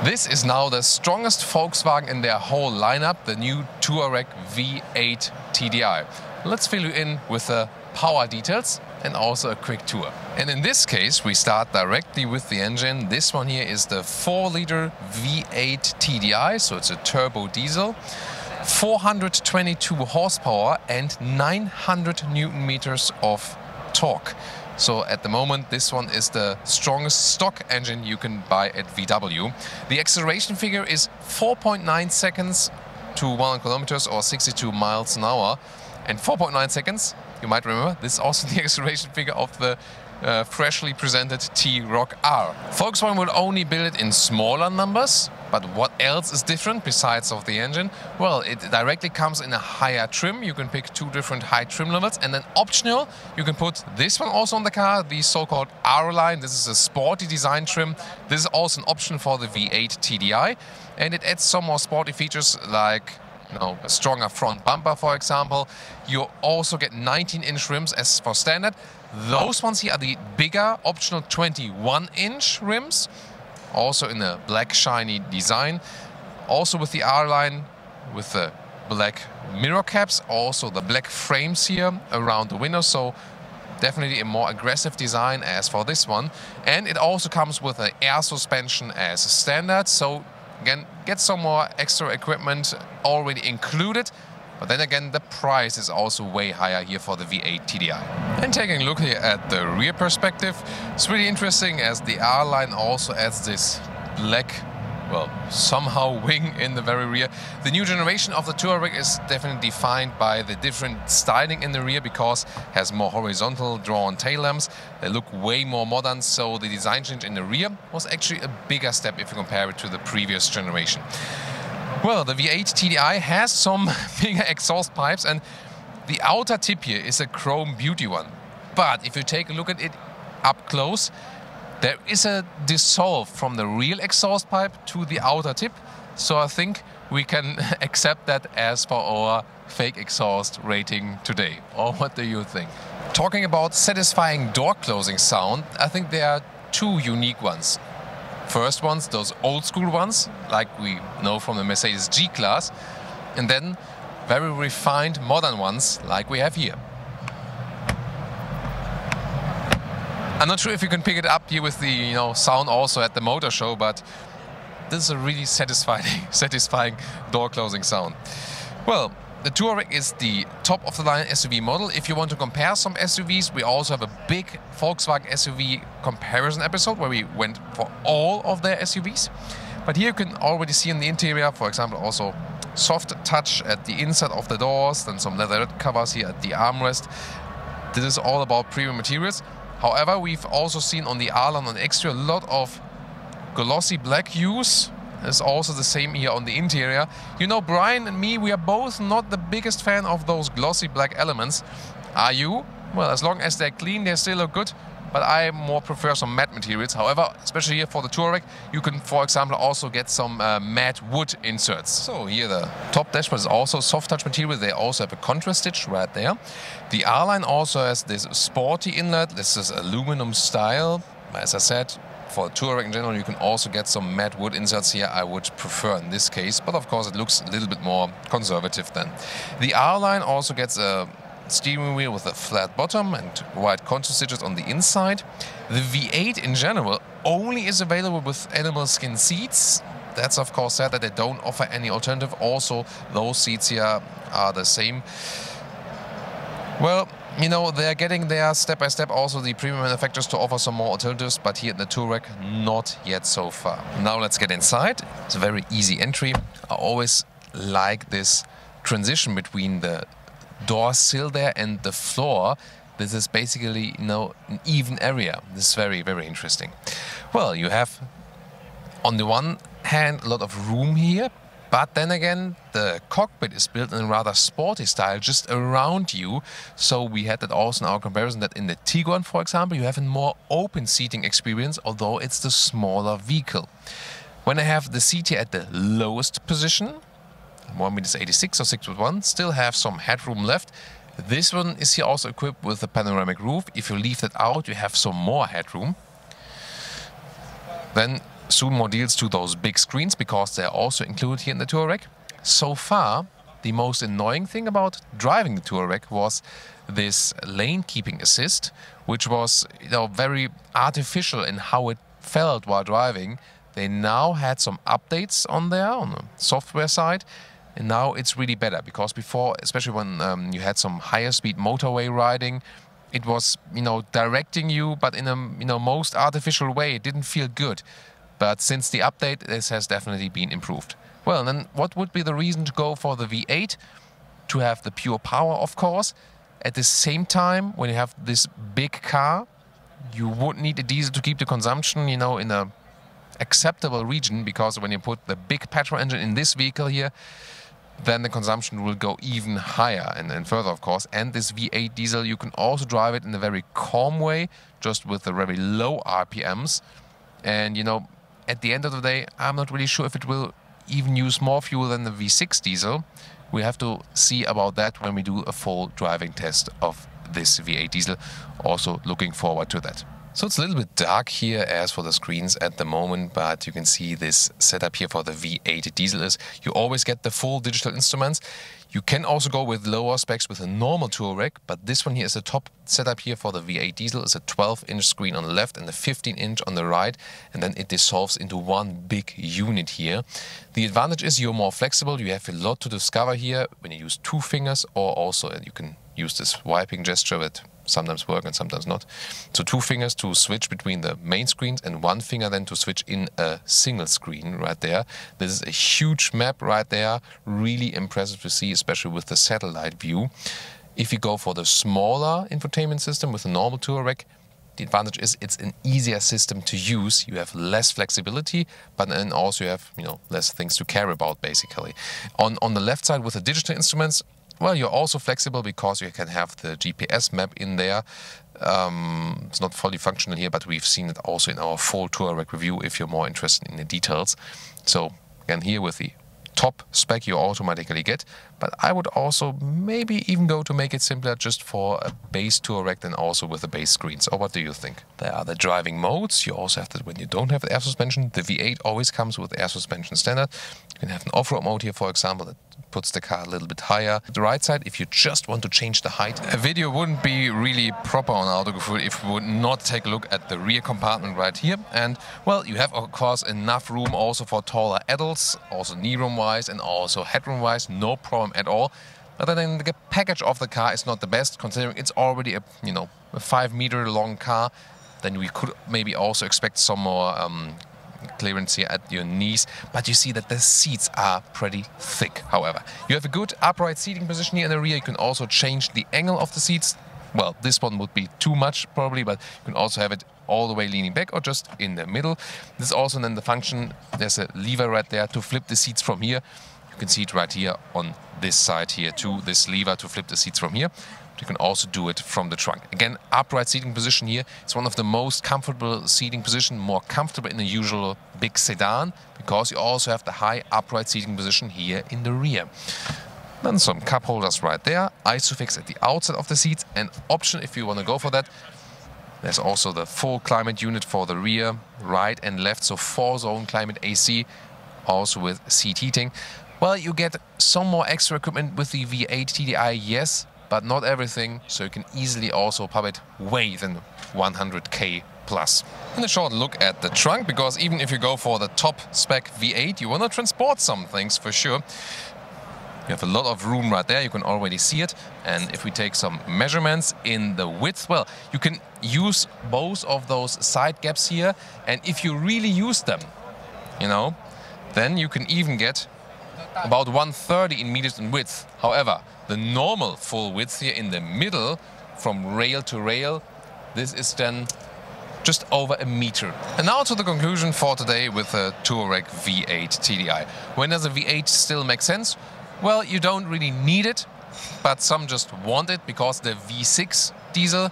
This is now the strongest Volkswagen in their whole lineup, the new Touareg V8 TDI. Let's fill you in with the power details and also a quick tour. And in this case, we start directly with the engine. This one here is the 4-liter V8 TDI, so it's a turbo diesel. 422 horsepower and 900 Newton meters of torque. So at the moment, this one is the strongest stock engine you can buy at VW. The acceleration figure is 4.9 seconds to 100 kilometers or 62 miles an hour. And 4.9 seconds, you might remember, this is also the acceleration figure of the freshly presented T-Roc R. Volkswagen will only build it in smaller numbers, but what else is different besides of the engine? Well, it directly comes in a higher trim. You can pick 2 different high trim levels, and then optional, you can put this one also on the car, the so-called R line. This is a sporty design trim. This is also an option for the V8 TDI, and it adds some more sporty features like a stronger front bumper, for example. You also get 19-inch rims as for standard. Those ones here are the bigger optional 21-inch rims, also in a black shiny design. Also with the R-Line, with the black mirror caps, also the black frames here around the windows, so definitely a more aggressive design as for this one. And it also comes with an air suspension as standard, so again, get some more extra equipment already included. But then again, the price is also way higher here for the V8 TDI. And taking a look here at the rear perspective, it's really interesting as the R-Line also adds this black, well, somehow wing in the very rear. The new generation of the Touareg is definitely defined by the different styling in the rear because it has more horizontal drawn tail lamps. They look way more modern, so the design change in the rear was actually a bigger step if you compare it to the previous generation. Well, the V8 TDI has some bigger exhaust pipes, and the outer tip here is a chrome beauty one. But if you take a look at it up close, there is a dissolve from the real exhaust pipe to the outer tip. So I think we can accept that as for our fake exhaust rating today. Or what do you think? Talking about satisfying door closing sound, I think there are 2 unique ones. First ones, those old school ones, like we know from the Mercedes G-Class, and then very refined modern ones, like we have here. I'm not sure if you can pick it up here with the sound also at the motor show, but this is a really satisfying door closing sound. Well, the Touareg is the top of the line SUV model. If you want to compare some SUVs, we also have a big Volkswagen SUV comparison episode where we went for all of their SUVs. But here you can already see in the interior, for example, also soft touch at the inside of the doors, then some leather covers here at the armrest. This is all about premium materials. However, we've also seen on the R-Line and Extra a lot of glossy black hues. It's also the same here on the interior. You know, Brian and me, we are both not the biggest fan of those glossy black elements. Are you? Well, as long as they're clean, they still look good. But I more prefer some matte materials. However, especially here for the Touareg, you can, for example, also get some matte wood inserts. So here the top dashboard is also soft touch material. They also have a contrast stitch right there. The R-Line also has this sporty inlet. This is aluminum style. As I said, for the Touareg in general, you can also get some matte wood inserts here. I would prefer in this case, but of course it looks a little bit more conservative then. The R-Line also gets a steering wheel with a flat bottom and white contrast stitches on the inside. The V8 in general only is available with animal skin seats. That's of course sad that they don't offer any alternative. Also, those seats here are the same. Well, you know, they're getting there step by step, also the premium manufacturers, to offer some more alternatives, but here in the Touareg, not yet so far. Now let's get inside. It's a very easy entry. I always like this transition between the door sill there and the floor. This is basically, an even area. This is very, very interesting. Well, you have, on the one hand, a lot of room here, but then again, the cockpit is built in a rather sporty style just around you. So we had that also in our comparison that in the Tiguan, for example, you have a more open seating experience, although it's the smaller vehicle. When I have the seat here at the lowest position, 1.86 or 6'1", still have some headroom left. This one is here also equipped with a panoramic roof. If you leave that out, you have some more headroom. Then soon more deals to those big screens because they're also included here in the Touareg. So far, the most annoying thing about driving the Touareg was this lane keeping assist, which was, you know, very artificial in how it felt while driving. They now had some updates on there on the software side, and now it's really better, because before, especially when you had some higher speed motorway riding, it was, you know, directing you, but in a, you know, most artificial way. It didn't feel good. But since the update, this has definitely been improved. Well, then what would be the reason to go for the V8? To have the pure power, of course. At the same time, when you have this big car, you would need a diesel to keep the consumption, you know, in a acceptable region, because when you put the big petrol engine in this vehicle here, then the consumption will go even higher and further, of course. And this V8 diesel, you can also drive it in a very calm way, just with the very low RPMs. And, you know, at the end of the day, I'm not really sure if it will even use more fuel than the V6 diesel. We have to see about that when we do a full driving test of this V8 diesel. Also looking forward to that. So it's a little bit dark here as for the screens at the moment, but you can see this setup here for the V8 diesel is you always get the full digital instruments. You can also go with lower specs with a normal Touareg, but this one here is the top setup here for the V8 diesel. It's a 12-inch screen on the left and a 15-inch on the right, and then it dissolves into one big unit here. The advantage is you're more flexible. You have a lot to discover here when you use two fingers, or also you can use this wiping gesture that sometimes work and sometimes not. So two fingers to switch between the main screens and one finger then to switch in a single screen right there. This is a huge map right there. Really impressive to see, especially with the satellite view. If you go for the smaller infotainment system with a normal Touareg, the advantage is it's an easier system to use. You have less flexibility, but then also you have, you know, less things to care about basically. On the left side with the digital instruments, well, you're also flexible because you can have the GPS map in there. It's not fully functional here, but we've seen it also in our full Touareg review if you're more interested in the details. So again, here with the top spec you automatically get, but I would also maybe even go to make it simpler just for a base Touareg than also with the base screens. Or what do you think? There are the driving modes. You also have that when you don't have the air suspension. The V8 always comes with air suspension standard. You can have an off-road mode here, for example, that puts the car a little bit higher. The right side, if you just want to change the height. A video wouldn't be really proper on Autogefühl if we would not take a look at the rear compartment right here. And, well, you have, of course, enough room also for taller adults, also knee room-wise and also headroom-wise, no problem at all. But then the package of the car is not the best, considering it's already a, you know, a 5-meter long car. Then we could maybe also expect some more clearance here at your knees, but you see that the seats are pretty thick. However, you have a good upright seating position here in the rear. You can also change the angle of the seats. Well, this one would be too much probably, but you can also have it all the way leaning back or just in the middle. This is also then the function. There's a lever right there to flip the seats from here. You can see it right here on this side here too, this lever to flip the seats from here. You can also do it from the trunk. Again, upright seating position here. It's one of the most comfortable seating position, more comfortable in the usual big sedan, because you also have the high upright seating position here in the rear. Then some cup holders right there, ISOFIX at the outside of the seats, and option if you want to go for that. There's also the full climate unit for the rear, right and left, so 4-zone climate AC, also with seat heating. Well, you get some more extra equipment with the V8 TDI, yes, but not everything, so you can easily also pump it way than 100k plus. And a short look at the trunk, because even if you go for the top spec V8, you want to transport some things for sure. You have a lot of room right there, you can already see it. And if we take some measurements in the width, well, you can use both of those side gaps here. And if you really use them, you know, then you can even get about 130 in meters in width. However, the normal full width here in the middle, from rail to rail, this is then just over a meter. And now to the conclusion for today with the Touareg V8 TDI. When does a V8 still make sense? Well, you don't really need it, but some just want it because the V6 diesel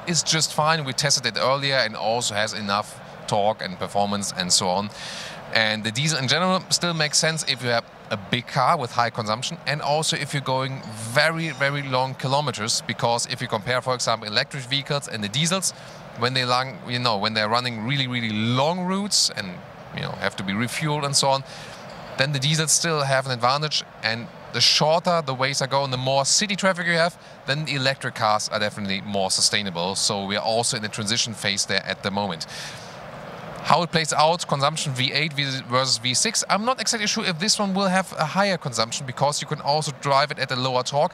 is just fine. We tested it earlier and also has enough torque and performance and so on. And the diesel in general still makes sense if you have a big car with high consumption, and also if you're going very, very long kilometers, because if you compare, for example, electric vehicles and the diesels, when they're running really, really long routes and have to be refueled and so on, then the diesels still have an advantage. And the shorter the ways are going, the more city traffic you have, then the electric cars are definitely more sustainable. So we are also in the transition phase there at the moment. How it plays out, consumption V8 versus V6, I'm not exactly sure if this one will have a higher consumption, because you can also drive it at a lower torque.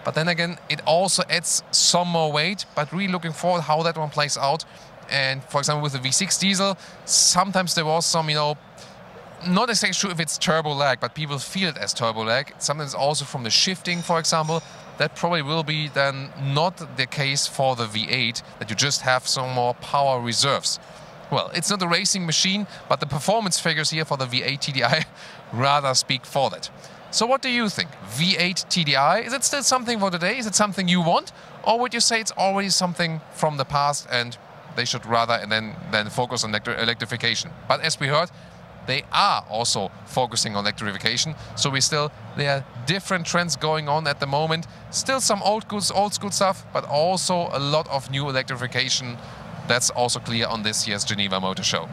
But then again, it also adds some more weight, but really looking forward how that one plays out. And for example, with the V6 diesel, sometimes there was some, not exactly sure if it's turbo lag, but people feel it as turbo lag. Sometimes also from the shifting, for example. That probably will be then not the case for the V8, that you just have some more power reserves. Well, it's not a racing machine, but the performance figures here for the V8 TDI rather speak for that. So what do you think? V8 TDI, is it still something for today? Is it something you want? Or would you say it's already something from the past and they should rather then focus on electrification? But as we heard, they are also focusing on electrification. So there are different trends going on at the moment. Still some old school stuff, but also a lot of new electrification. That's also clear on this year's Geneva Motor Show.